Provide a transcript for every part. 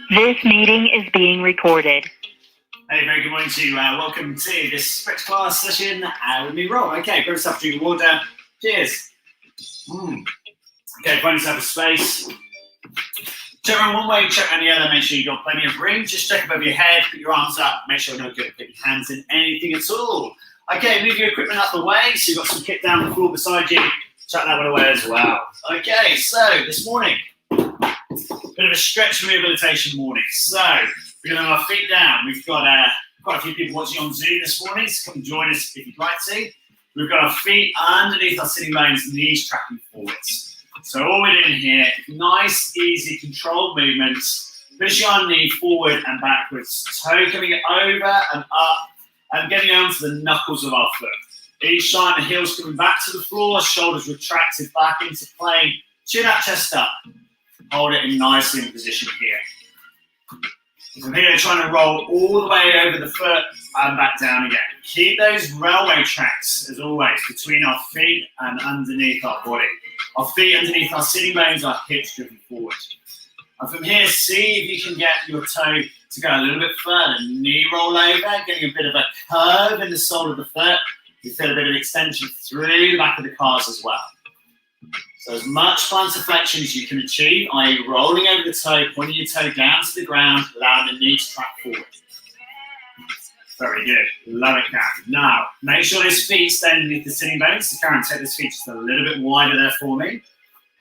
This meeting is being recorded. Hey, very good morning to you. Welcome to this stretch class session with me, Rob. Okay, grab yourself a drink of water. Cheers. Okay, find yourself a space. Check around one way, check around the other. Make sure you've got plenty of room. Just check above your head, put your arms up. Make sure you're not going to put your hands in anything at all. Okay, move your equipment out the way. So you've got some kit down the floor beside you. Chuck that one away as well. Okay, so this morning, bit of a stretch rehabilitation morning. So we're going to have our feet down. We've got quite a few people watching on Zoom this morning, so come join us if you'd like to. We've got our feet underneath our sitting bones, knees tracking forwards. So all we're doing here, nice, easy, controlled movements. Pushing our knee forward and backwards. Toe coming over and up and getting onto the knuckles of our foot. Each time the heels coming back to the floor, shoulders retracted back into plane. Chin up, chest up. Hold it in nicely in position here. From here, trying to roll all the way over the foot and back down again. Keep those railway tracks, as always, between our feet and underneath our body. Our feet underneath our sitting bones, our hips driven forward. And from here, see if you can get your toe to go a little bit further. Knee roll over, getting a bit of a curve in the sole of the foot. You feel a bit of extension through the back of the calves as well. So as much plantar flexion as you can achieve, i.e. rolling over the toe, pointing your toe down to the ground, allowing the knee to track forward. Very good. Love it, Karen. Now, make sure those feet stay underneath the sitting bones. So Karen, take this feet just a little bit wider there for me.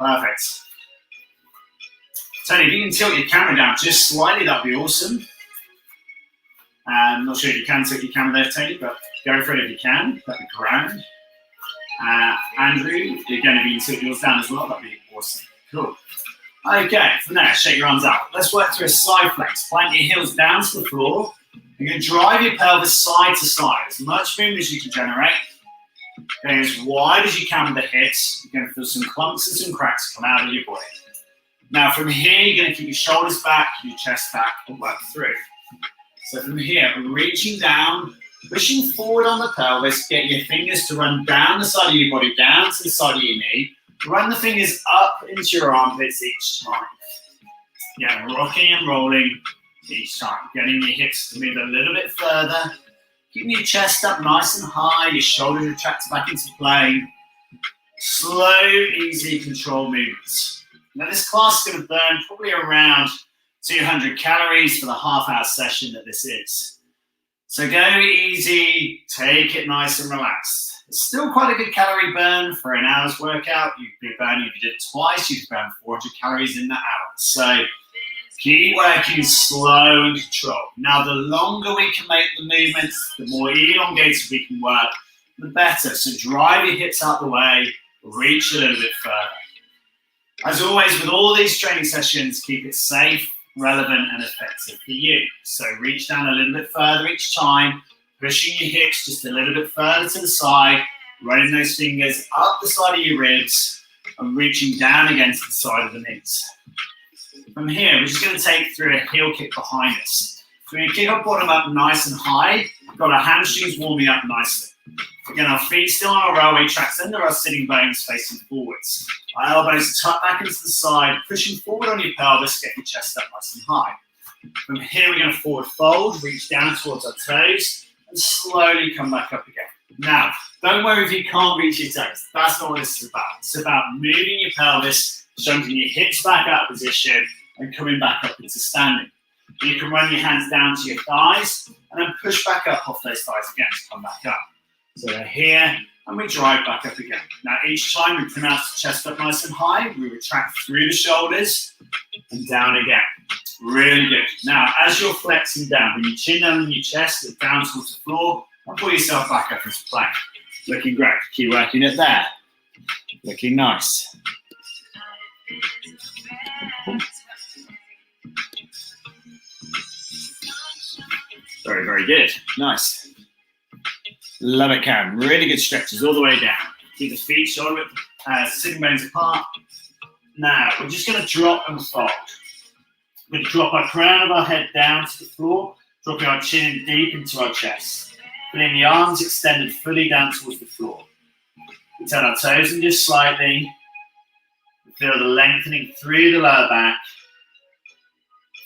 Perfect. Tony, if you can tilt your camera down just slightly, that'd be awesome. I'm not sure if you can tilt your camera there, Tony, but go for it if you can. That'd be grand. Andrew, you're going to be tilt yours down as well. That'd be awesome. Cool. Okay, from there, shake your arms out. Let's work through a side flex. Plant your heels down to the floor. You're going to drive your pelvis side to side. As much movement as you can generate. Going as wide as you can with the hips. You're going to feel some clumps and some cracks come out of your body. Now, from here, you're going to keep your shoulders back, your chest back, and work through. So from here, reaching down, pushing forward on the pelvis, get your fingers to run down the side of your body, down to the side of your knee. Run the fingers up into your armpits each time. Yeah, rocking and rolling each time. Getting your hips to move a little bit further. Keeping your chest up nice and high, your shoulders retracted back into plane. Slow, easy, controlled movements. Now this class is going to burn probably around 200 calories for the half-hour session that this is. So go easy, take it nice and relaxed. It's still quite a good calorie burn for an hour's workout. You'd be burning, if you did it twice, you'd burn 400 calories in that hour. So keep working slow and controlled. Now, the longer we can make the movements, the more elongated we can work, the better. So drive your hips out the way, reach a little bit further. As always, with all these training sessions, keep it safe, relevant and effective for you. So reach down a little bit further each time, pushing your hips just a little bit further to the side, running those fingers up the side of your ribs and reaching down again to the side of the knees. From here, we're just going to take through a heel kick behind us. So we're going to kick our bottom up nice and high. We've got our hamstrings warming up nicely. Again, our feet still on our railway tracks under our sitting bones facing forwards. Our elbows tuck back into the side, pushing forward on your pelvis, get your chest up nice and high. From here, we're going to forward fold, reach down towards our toes, and slowly come back up again. Now, don't worry if you can't reach your toes. That's not what this is about. It's about moving your pelvis, shunting your hips back out of position, and coming back up into standing. You can run your hands down to your thighs, and then push back up off those thighs again to come back up. So we're here, and we drive back up again. Now, each time we pronounce the chest up nice and high, we retract through the shoulders and down again. Really good. Now, as you're flexing down, bring your chin down on your chest, look down towards the floor, and pull yourself back up into plank. Looking great. Keep working it there. Looking nice. Very, very good. Nice. Love it, Karen. Really good stretches all the way down. Keep the feet shoulder width, sitting bones apart. Now, we're just going to drop and fold. We're going to drop our crown of our head down to the floor, dropping our chin deep into our chest. Putting the arms extended fully down towards the floor. We turn our toes in just slightly. Feel the lengthening through the lower back.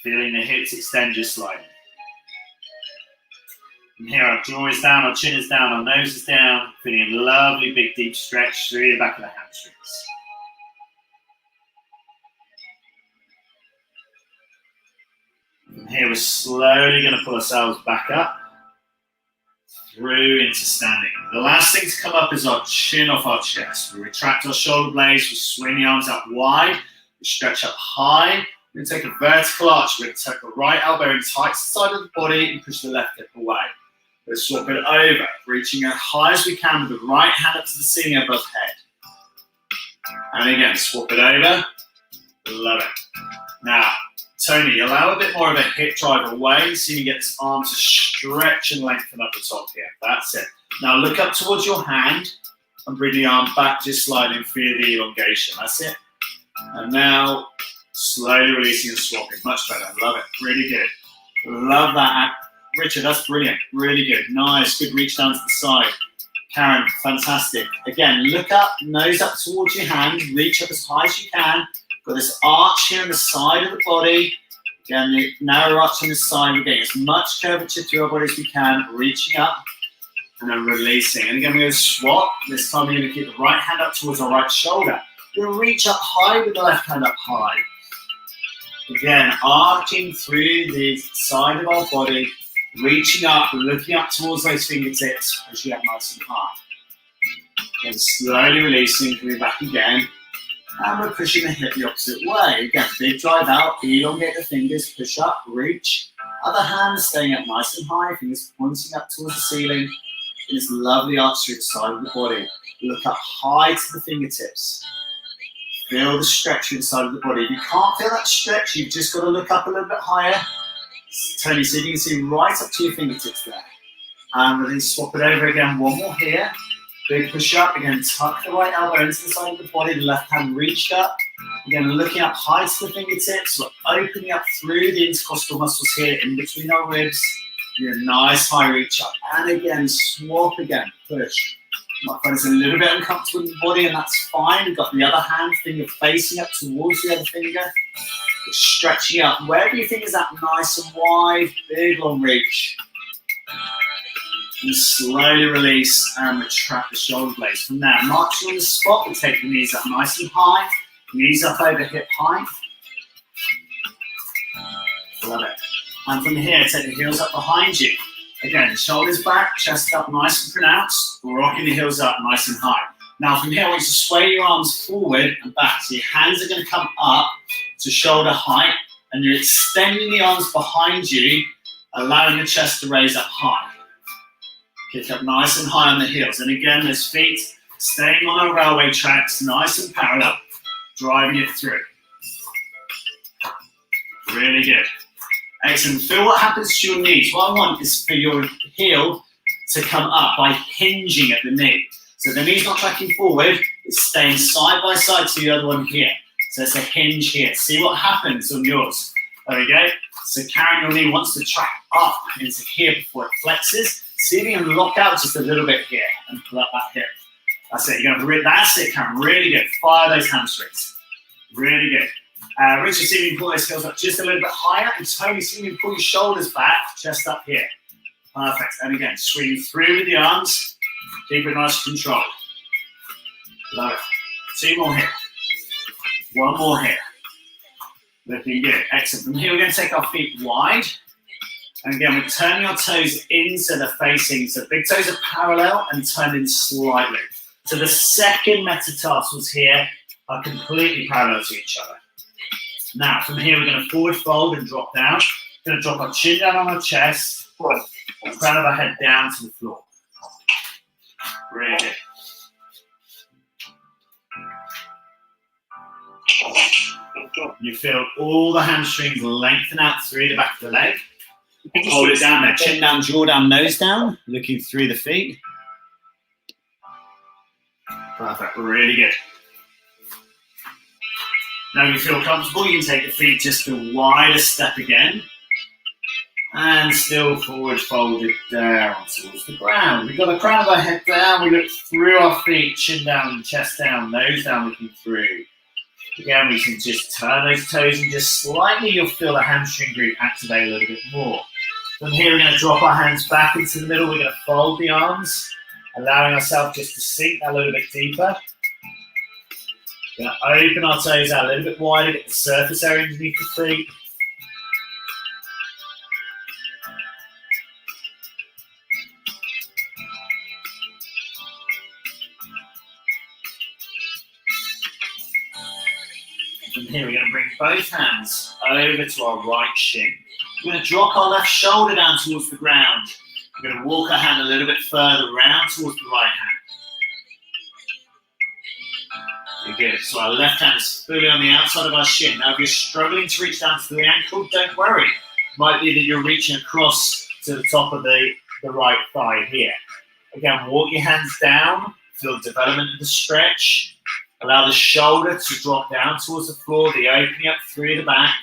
Feeling the hips extend just slightly. From here, our jaw is down, our chin is down, our nose is down. Feeling a lovely big deep stretch through the back of the hamstrings. From here, we're slowly going to pull ourselves back up through into standing. The last thing to come up is our chin off our chest. We retract our shoulder blades, we swing the arms out wide, we stretch up high. We're going to take a vertical arch. We're going to tuck the right elbow in tight to the side of the body and push the left hip away. We'll swap it over, reaching as high as we can with the right hand up to the ceiling above head. And again, swap it over. Love it. Now, Tony, allow a bit more of a hip drive away so you get this arm to stretch and lengthen up the top here. That's it. Now look up towards your hand and bring the arm back just slightly and feel the elongation. That's it. And now slowly releasing and swapping. Much better. Love it. Really good. Love that. Richard, that's brilliant. Really good. Nice. Good reach down to the side. Karen, fantastic. Again, look up, nose up towards your hand. Reach up as high as you can. Got this arch here on the side of the body. Again, the narrow arch on the side. We're getting as much curvature through our body as we can. Reaching up and then releasing. And again, we're going to swap. This time we're going to keep the right hand up towards our right shoulder. We're going to reach up high with the left hand up high. Again, arching through the side of our body. Reaching up, looking up towards those fingertips, pushing up nice and high. Then slowly releasing, coming back again. And we're pushing the hip the opposite way. Again, big drive out, elongate the fingers, push up, reach. Other hand staying up nice and high, fingers pointing up towards the ceiling. In this lovely arch through the side of the body. Look up high to the fingertips. Feel the stretch inside of the body. If you can't feel that stretch, you've just got to look up a little bit higher. Tony, so you can see right up to your fingertips there. And we're going to swap it over again. One more here. Big push up. Again, tuck the right elbow into the side of the body. The left hand reached up. Again, looking up high to the fingertips. We're opening up through the intercostal muscles here in between our ribs. Do a nice high reach up. And again, swap again. Push. You might find it's a little bit uncomfortable in the body, and that's fine. We've got the other hand, finger facing up towards the other finger. Stretching up. Wherever your fingers up, nice and wide, big long reach. And slowly release and retract the shoulder blades. From there, marching on the spot, we'll take the knees up nice and high. Knees up over hip height. Love it. And from here, take the heels up behind you. Again, shoulders back, chest up nice and pronounced. We're rocking the heels up nice and high. Now from here, I want you to sway your arms forward and back. So your hands are going to come up to shoulder height, and you're extending the arms behind you, allowing the chest to raise up high. Kick up nice and high on the heels. And again, those feet staying on our railway tracks, nice and parallel, driving it through. Really good. Excellent. Feel what happens to your knees. What I want is for your heel to come up by hinging at the knee. So the knee's not tracking forward, it's staying side by side to the other one here. So it's a hinge here. See what happens on yours. There we go. So carrying your knee wants to track up into here before it flexes. See if you can lock out just a little bit here and pull up that hip. That's it. You're going to that's it, Karen. Really good. Fire those hamstrings. Really good. Richard, see if you can pull those heels up just a little bit higher. And Tony, see if you can pull your shoulders back, chest up here. Perfect. And again, swing through with the arms. Keep it nice and controlled. Love it. 2 more here. 1 more here. Looking good. Excellent. From here, we're going to take our feet wide. And again, we're turning our toes into the facing. So big toes are parallel and turned in slightly. So the second metatarsals here are completely parallel to each other. Now, from here, we're going to forward fold and drop down. We're going to drop our chin down on our chest. And crown of our head down to the floor. Really good. You feel all the hamstrings lengthen out through the back of the leg. Hold it down there. Chin down, jaw down, nose down. Looking through the feet. Perfect. Really good. Now you feel comfortable, you can take the feet just a wider step again. And still forward folded down towards the ground. We've got the crown of our head down. We look through our feet, chin down, chest down, nose down, looking through. Again, we can just turn those toes and just slightly, you'll feel the hamstring group activate a little bit more. From here, we're going to drop our hands back into the middle. We're going to fold the arms, allowing ourselves just to sink a little bit deeper. We're going to open our toes out a little bit wider, get the surface area underneath the feet. From here, we're going to bring both hands over to our right shin. We're going to drop our left shoulder down towards the ground. We're going to walk our hand a little bit further round towards the right hand. Very good. So our left hand is fully on the outside of our shin. Now, if you're struggling to reach down to the ankle, don't worry. It might be that you're reaching across to the top of the right thigh here. Again, walk your hands down. Feel development of the stretch. Allow the shoulder to drop down towards the floor, the opening up through the back.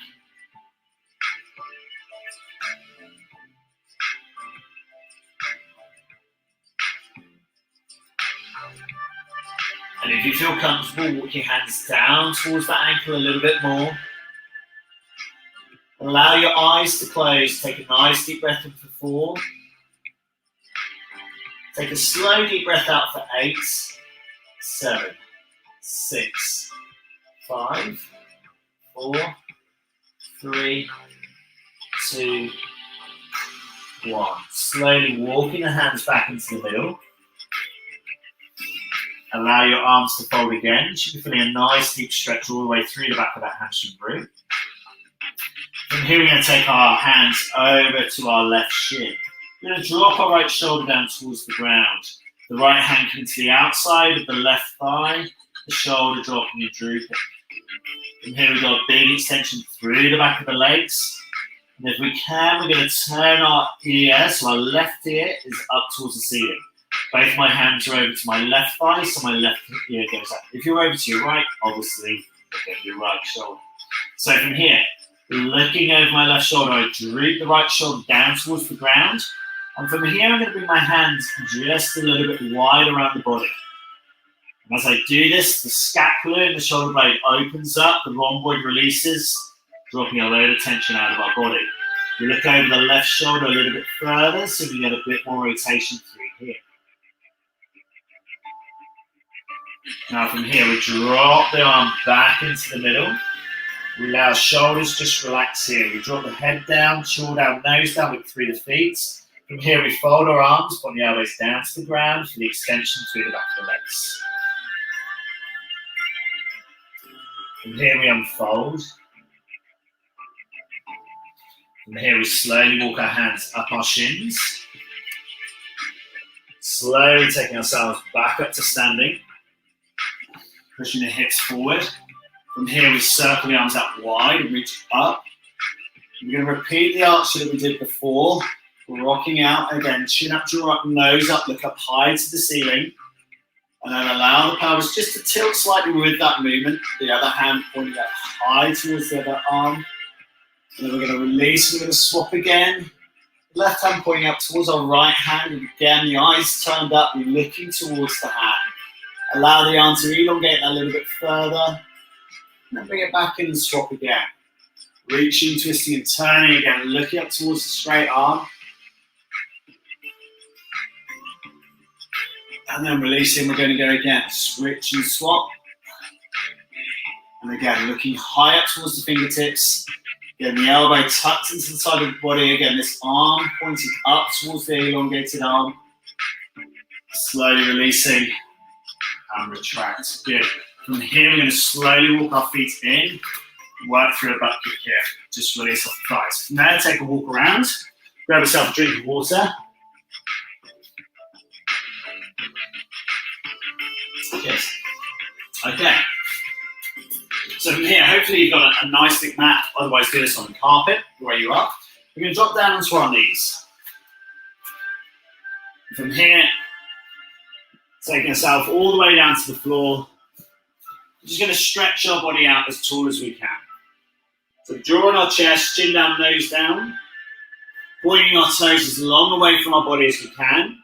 And if you feel comfortable, walk your hands down towards that ankle a little bit more. Allow your eyes to close. Take a nice deep breath in for 4. Take a slow deep breath out for 8, 7, 6, 5, 4, 3, 2, 1. Slowly walking the hands back into the middle. Allow your arms to fold again. You should be feeling a nice deep stretch all the way through the back of that hamstring group. From here, we're going to take our hands over to our left shin. We're going to drop our right shoulder down towards the ground. The right hand coming to the outside of the left thigh. The shoulder dropping and drooping. From here, we've got a big extension through the back of the legs. And if we can, we're going to turn our ear, so our left ear is up towards the ceiling. Both my hands are over to my left thigh, so my left ear goes up. If you're over to your right, obviously, look at your right shoulder. So from here, looking over my left shoulder, I droop the right shoulder down towards the ground. And from here, I'm going to bring my hands just a little bit wide around the body. And as I do this, the scapula and the shoulder blade opens up, the rhomboid releases, dropping a load of tension out of our body. We look over the left shoulder a little bit further, so we get a bit more rotation through here. Now from here, we drop the arm back into the middle. We allow our shoulders just relax here. We drop the head down, jaw down, nose down, look through the feet. From here, we fold our arms, put the elbows down to the ground for the extension through the back of the legs. From here, we unfold. From here, we slowly walk our hands up our shins. Slowly taking ourselves back up to standing. Pushing the hips forward. From here, we circle the arms out wide and reach up. We're going to repeat the arch that we did before. Rocking out again, chin up, jaw up, nose up, look up high to the ceiling. And then allow the pelvis just to tilt slightly with that movement. The other hand pointing up high towards the other arm. And then we're going to release, we're going to swap again. Left hand pointing up towards our right hand. And again, the eyes turned up, you're looking towards the hand. Allow the arm to elongate a little bit further. And then bring it back in and swap again. Reaching, twisting and turning again, looking up towards the straight arm. And then releasing, we're going to go again. Switch and swap. And again, looking high up towards the fingertips. Again, the elbow tucked into the side of the body. Again, this arm pointing up towards the elongated arm. Slowly releasing and retract. Good. From here, we're going to slowly walk our feet in. Work through a butt kick here. Just release off the thighs. From there, take a walk around. Grab yourself a drink of water. Yes. Okay. So from here, hopefully you've got a nice thick mat. Otherwise, do this on the carpet where you are. We're going to drop down onto our knees. From here, taking ourselves all the way down to the floor. We're just going to stretch our body out as tall as we can. So drawing our chest, chin down, nose down. Pointing our toes as long away from our body as we can.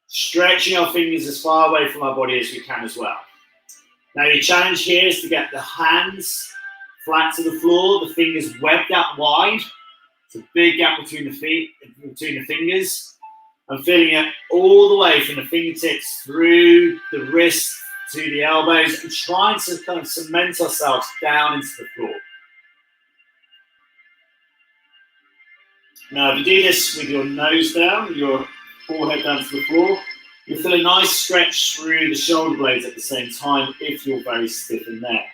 Stretching our fingers as far away from our body as we can as well. Now your challenge here is to get the hands flat to the floor, the fingers webbed out wide. It's a big gap between the feet, between the fingers. I'm feeling it all the way from the fingertips through the wrist to the elbows and trying to kind of cement ourselves down into the floor. Now, if you do this with your nose down, your forehead down to the floor, you'll feel a nice stretch through the shoulder blades at the same time if you're very stiff in there.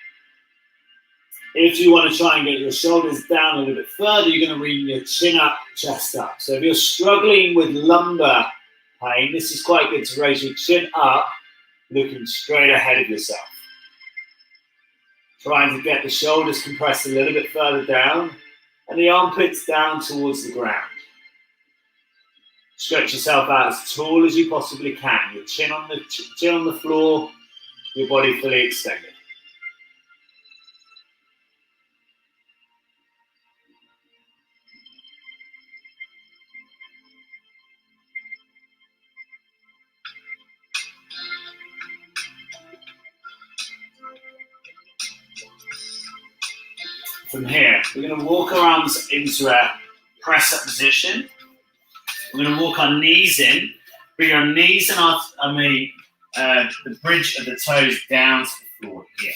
If you want to try and get your shoulders down a little bit further, you're going to bring your chin up, chest up. So if you're struggling with lumbar pain, this is quite good to raise your chin up, looking straight ahead of yourself. Trying to get the shoulders compressed a little bit further down and the armpits down towards the ground. Stretch yourself out as tall as you possibly can. Your chin on the floor, your body fully extended. From here, we're going to walk our arms into a press-up position. We're going to walk our knees in, bring our knees and the bridge of the toes down to the floor here.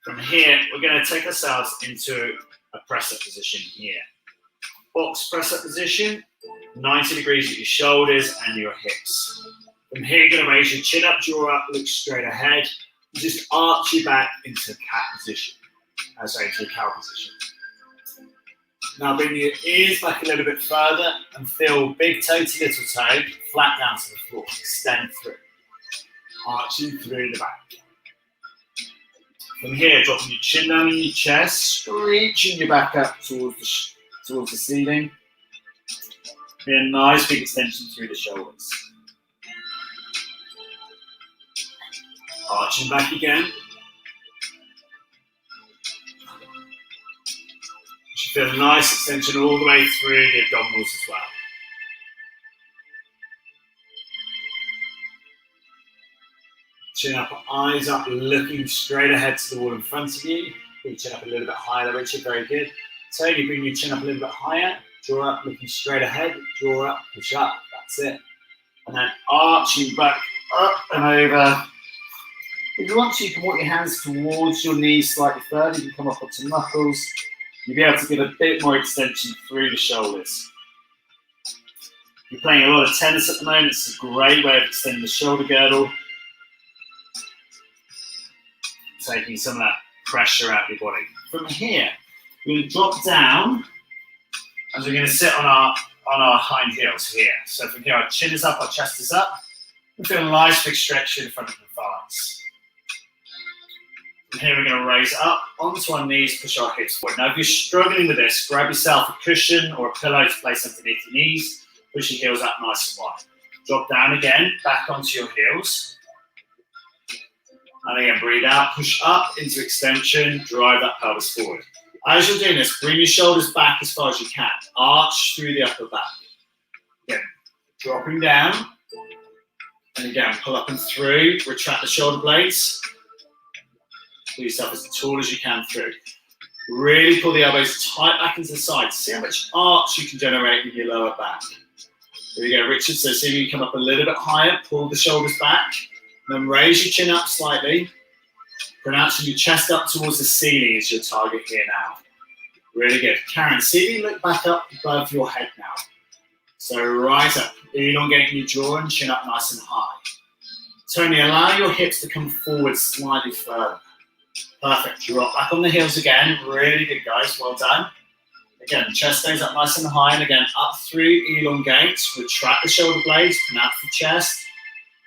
From here, we're going to take ourselves into a press-up position here. Box press-up position, 90 degrees at your shoulders and your hips. From here, you're going to raise your chin up, jaw up, look straight ahead, and just arch your back into a cat position. Into a cow position. Now bring your ears back a little bit further and feel big toe to little toe, flat down to the floor, extend through. Arching through the back. From here, dropping your chin down in your chest, reaching your back up towards the ceiling. Be a nice big extension through the shoulders. Arching back again. Feel a nice extension all the way through the abdominals as well. Chin up, eyes up, looking straight ahead to the wall in front of you. Bring your chin up a little bit higher, Richard, very good. Totally bring your chin up a little bit higher. Draw up, looking straight ahead. Draw up, push up, that's it. And then arching back up and over. If you want to, you can walk your hands towards your knees slightly further. You can come up onto knuckles. You'll be able to give a bit more extension through the shoulders. If you're playing a lot of tennis at the moment, it's a great way of extending the shoulder girdle. Taking some of that pressure out of your body. From here, we're going to drop down as we're going to sit on our hind heels here. So from here, our chin is up, our chest is up. We feel a nice big stretch in front of the thighs. From here, we're going to raise up onto our knees, push our hips forward. Now, if you're struggling with this, grab yourself a cushion or a pillow to place underneath your knees. Push your heels up nice and wide. Drop down again, back onto your heels. And again, breathe out, push up into extension, drive that pelvis forward. As you're doing this, bring your shoulders back as far as you can. Arch through the upper back. Again, dropping down. And again, pull up and through, retract the shoulder blades. Pull yourself as tall as you can through. Really pull the elbows tight back into the side. See how much arch you can generate with your lower back. There you go, Richard. So see if you come up a little bit higher, pull the shoulders back, then raise your chin up slightly. Pronouncing your chest up towards the ceiling is your target here now. Really good. Karen, see if you look back up above your head now. So right up, elongating your jaw and chin up nice and high. Tony, allow your hips to come forward slightly further. Perfect. Drop back on the heels again. Really good, guys. Well done. Again, chest stays up nice and high. And again, up through, elongate. Retract the shoulder blades. Pronounce the chest.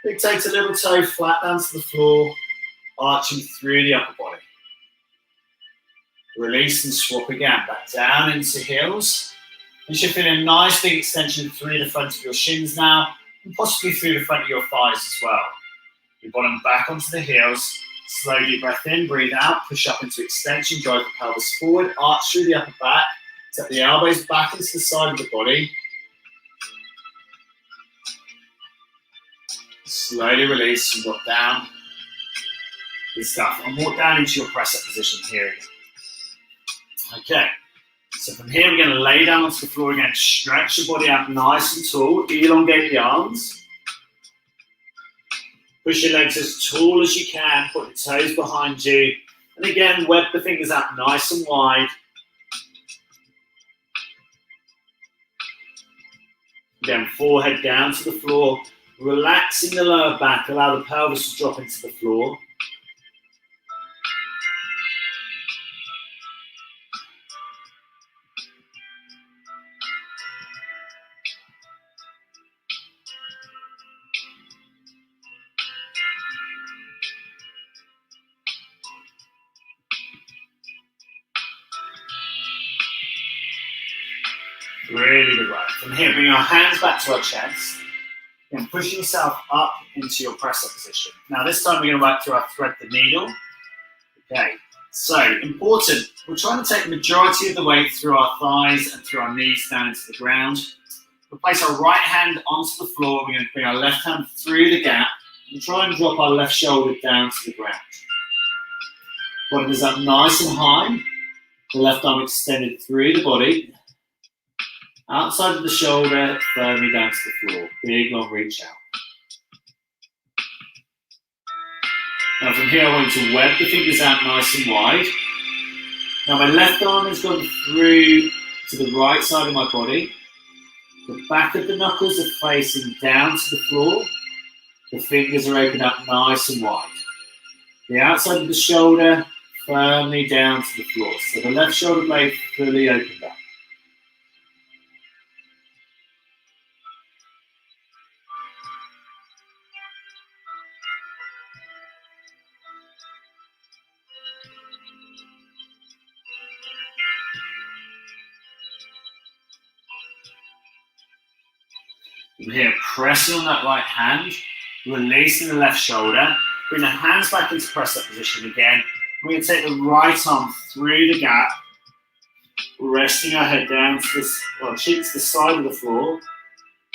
Big toe to little toe, flat down to the floor. Arching through the upper body. Release and swap again. Back down into heels. You should feel a nice big extension through the front of your shins now. And possibly through the front of your thighs as well. Your bottom back onto the heels. Slow deep breath in, breathe out, push up into extension, drive the pelvis forward, arch through the upper back, tap the elbows back into the side of the body. Slowly release and drop down. Good stuff. And walk down into your press-up position here again. Okay. So from here, we're going to lay down onto the floor again. Stretch your body out nice and tall. Elongate the arms. Push your legs as tall as you can. Put your toes behind you. And again, web the fingers out nice and wide. Again, forehead down to the floor. Relaxing the lower back. Allow the pelvis to drop into the floor. Really good work. From here, bring your hands back to our chest. And pushing yourself up into your press-up position. Now this time we're going to work through our thread the needle. Okay, so important. We're trying to take the majority of the weight through our thighs and through our knees down into the ground. We'll place our right hand onto the floor. We're going to bring our left hand through the gap and try and drop our left shoulder down to the ground. Bottom is up nice and high. The left arm extended through the body. Outside of the shoulder, firmly down to the floor. Big long reach out. Now from here, I want you to web the fingers out nice and wide. Now my left arm has gone through to the right side of my body. The back of the knuckles are facing down to the floor. The fingers are opened up nice and wide. The outside of the shoulder, firmly down to the floor. So the left shoulder blade fully opened up. From here, pressing on that right hand, releasing the left shoulder. Bring the hands back into press-up position again. We're going to take the right arm through the gap, resting our head down to this, well, cheek to the side of the floor.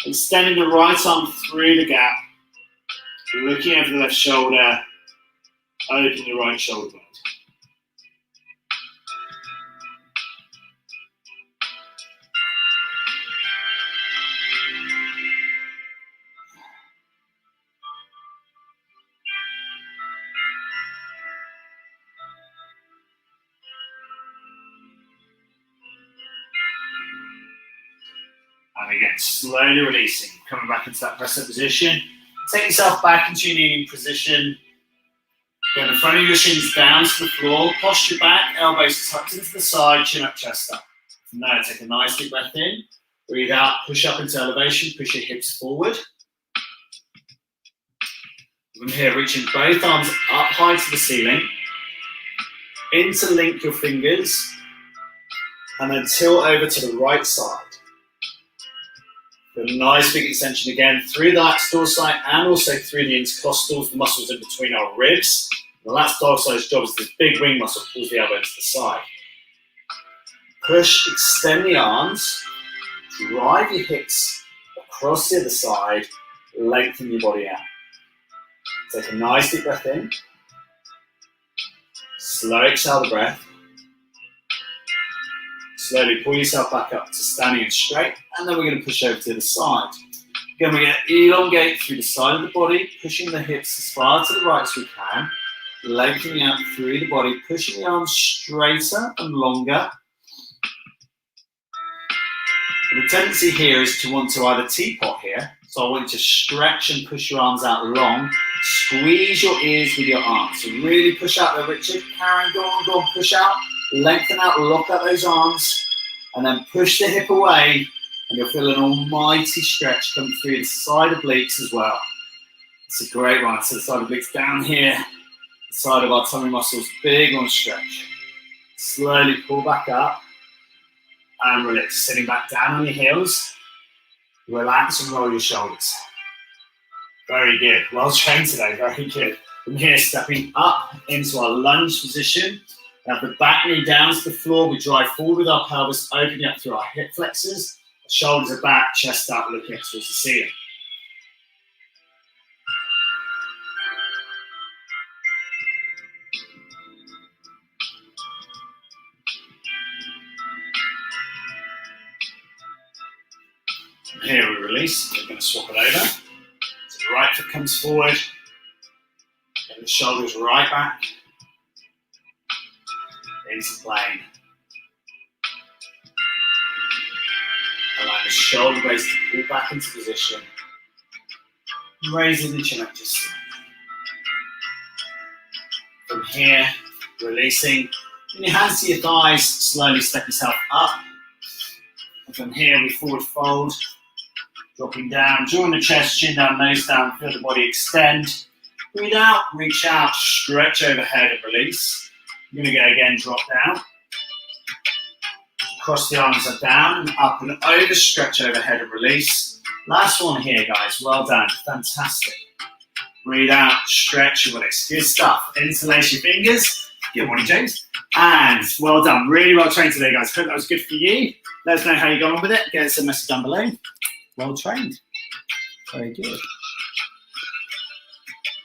Extending the right arm through the gap, looking over the left shoulder, open your right shoulder blade. And again, slowly releasing, coming back into that press-up position. Take yourself back into your kneeling position. Get the front of your shins down to the floor, posture back, elbows tucked into the side, chin up, chest up. From there, take a nice deep breath in. Breathe out, push up into elevation, push your hips forward. From here, reaching both arms up high to the ceiling. Interlink your fingers, and then tilt over to the right side. A nice big extension again through the lats dorsi and also through the intercostals, the muscles in between our ribs. The lats dorsi's job is this big wing muscle pulls the elbow to the side. Push, extend the arms, drive your hips across the other side, lengthen your body out. Take a nice deep breath in. Slow exhale the breath. Slowly pull yourself back up to standing and straight, and then we're going to push over to the side. Again, we're going to elongate through the side of the body, pushing the hips as far to the right as we can, lengthening out through the body, pushing the arms straighter and longer. And the tendency here is to want to either teapot here, so I want you to stretch and push your arms out long, squeeze your ears with your arms. So really push out there, Richard. Karen, go on, push out. Lengthen out, lock out those arms, and then push the hip away, and you'll feel an almighty stretch come through the side obliques as well. It's a great one. So the side obliques down here, the side of our tummy muscles, big long stretch. Slowly pull back up and release. Sitting back down on your heels, relax and roll your shoulders. Very good. Well trained today. Very good. From here, stepping up into our lunge position. Now the back knee down to the floor, we drive forward with our pelvis, opening up through our hip flexors. Shoulders are back, chest out, looking up towards the ceiling. From here we release. We're going to swap it over. So the right foot comes forward. Get the shoulders right back. Into plane. Allow the shoulder blades to pull back into position. Raising the chin up just slightly. From here, releasing. Bring your hands to your thighs, slowly step yourself up. And from here, we forward fold. Dropping down, drawing the chest, chin down, nose down, feel the body extend. Breathe out, reach out, stretch overhead and release. You're going to go again, drop down. Cross the arms are down and up and over, stretch overhead and release. Last one here, guys. Well done. Fantastic. Breathe out, stretch your legs. Good stuff. Interlace your fingers. Good morning, James. And well done. Really well trained today, guys. Hope that was good for you. Let us know how you got on with it. Get us a message down below. Well trained. Very good.